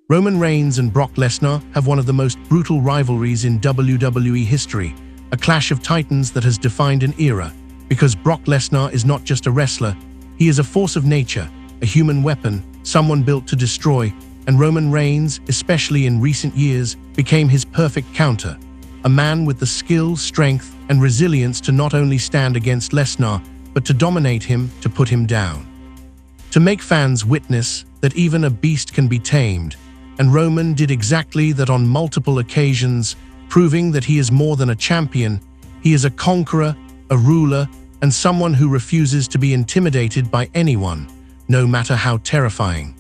Roman Reigns and Brock Lesnar have one of the most brutal rivalries in WWE history, a clash of titans that has defined an era. Because Brock Lesnar is not just a wrestler, he is a force of nature, a human weapon, someone built to destroy, and Roman Reigns, especially in recent years, became his perfect counter. A man with the skill, strength, and resilience to not only stand against Lesnar, but to dominate him, to put him down. To make fans witness that even a beast can be tamed, and Roman did exactly that on multiple occasions, proving that he is more than a champion. He is a conqueror, a ruler, and someone who refuses to be intimidated by anyone, no matter how terrifying.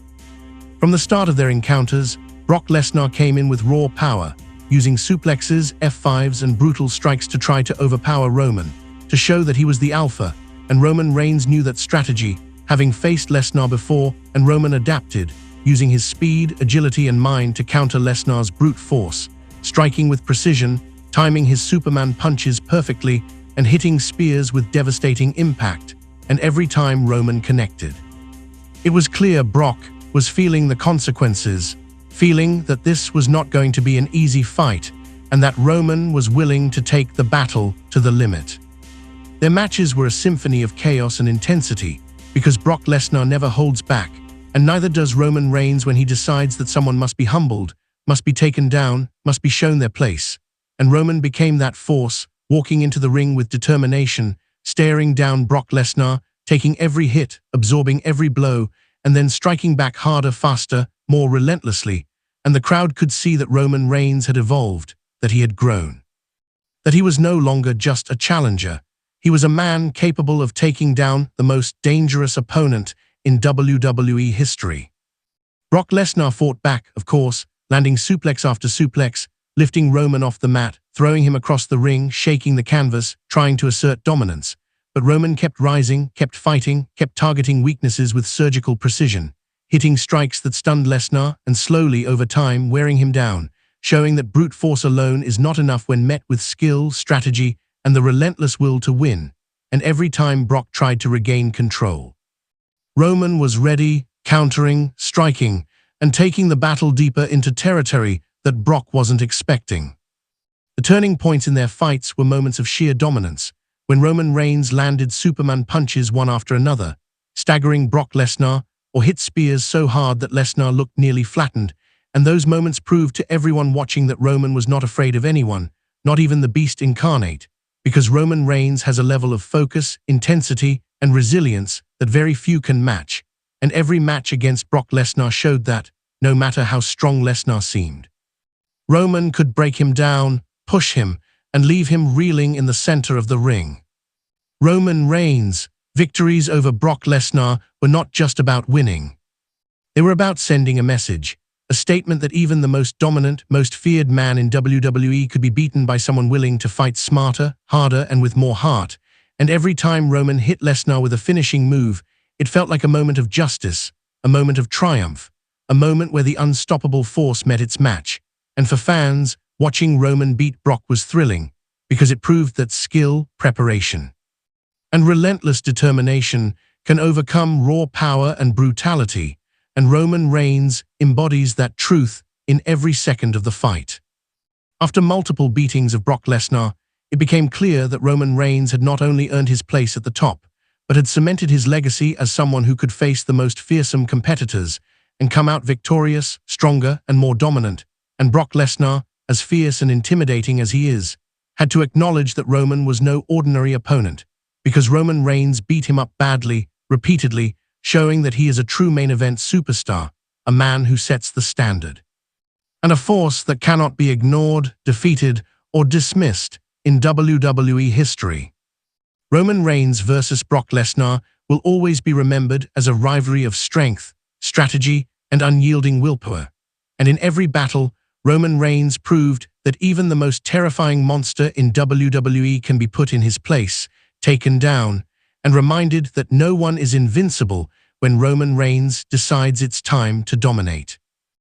From the start of their encounters, Brock Lesnar came in with raw power, using suplexes, F5s, and brutal strikes to try to overpower Roman, to show that he was the alpha, and Roman Reigns knew that strategy, having faced Lesnar before, and Roman adapted, using his speed, agility, and mind to counter Lesnar's brute force, striking with precision, timing his Superman punches perfectly, and hitting spears with devastating impact, and every time Roman connected. It was clear Brock was feeling the consequences, feeling that this was not going to be an easy fight, and that Roman was willing to take the battle to the limit. Their matches were a symphony of chaos and intensity, because Brock Lesnar never holds back, and neither does Roman Reigns when he decides that someone must be humbled, must be taken down, must be shown their place. And Roman became that force, walking into the ring with determination, staring down Brock Lesnar, taking every hit, absorbing every blow, and then striking back harder, faster, more relentlessly. And the crowd could see that Roman Reigns had evolved, that he had grown. That he was no longer just a challenger. He was a man capable of taking down the most dangerous opponent in WWE history. Brock Lesnar fought back, of course, landing suplex after suplex, lifting Roman off the mat, throwing him across the ring, shaking the canvas, trying to assert dominance. But Roman kept rising, kept fighting, kept targeting weaknesses with surgical precision, hitting strikes that stunned Lesnar and slowly, over time, wearing him down, showing that brute force alone is not enough when met with skill, strategy, and the relentless will to win. And every time Brock tried to regain control, Roman was ready, countering, striking, and taking the battle deeper into territory that Brock wasn't expecting. The turning points in their fights were moments of sheer dominance, when Roman Reigns landed Superman punches one after another, staggering Brock Lesnar, or hit spears so hard that Lesnar looked nearly flattened, and those moments proved to everyone watching that Roman was not afraid of anyone, not even the Beast incarnate, because Roman Reigns has a level of focus, intensity, and resilience that very few can match, and every match against Brock Lesnar showed that, no matter how strong Lesnar seemed, Roman could break him down, push him, and leave him reeling in the center of the ring. Roman Reigns' victories over Brock Lesnar were not just about winning. They were about sending a message, a statement that even the most dominant, most feared man in WWE could be beaten by someone willing to fight smarter, harder, and with more heart. And every time Roman hit Lesnar with a finishing move, it felt like a moment of justice, a moment of triumph, a moment where the unstoppable force met its match. And for fans, watching Roman beat Brock was thrilling, because it proved that skill, preparation, and relentless determination can overcome raw power and brutality, and Roman Reigns embodies that truth in every second of the fight. After multiple beatings of Brock Lesnar, it became clear that Roman Reigns had not only earned his place at the top, but had cemented his legacy as someone who could face the most fearsome competitors and come out victorious, stronger, and more dominant. And Brock Lesnar, as fierce and intimidating as he is, had to acknowledge that Roman was no ordinary opponent, because Roman Reigns beat him up badly, repeatedly, showing that he is a true main event superstar, a man who sets the standard, and a force that cannot be ignored, defeated, or dismissed in WWE history. Roman Reigns versus Brock Lesnar will always be remembered as a rivalry of strength, strategy, and unyielding willpower. And in every battle, Roman Reigns proved that even the most terrifying monster in WWE can be put in his place, taken down, and reminded that no one is invincible when Roman Reigns decides it's time to dominate.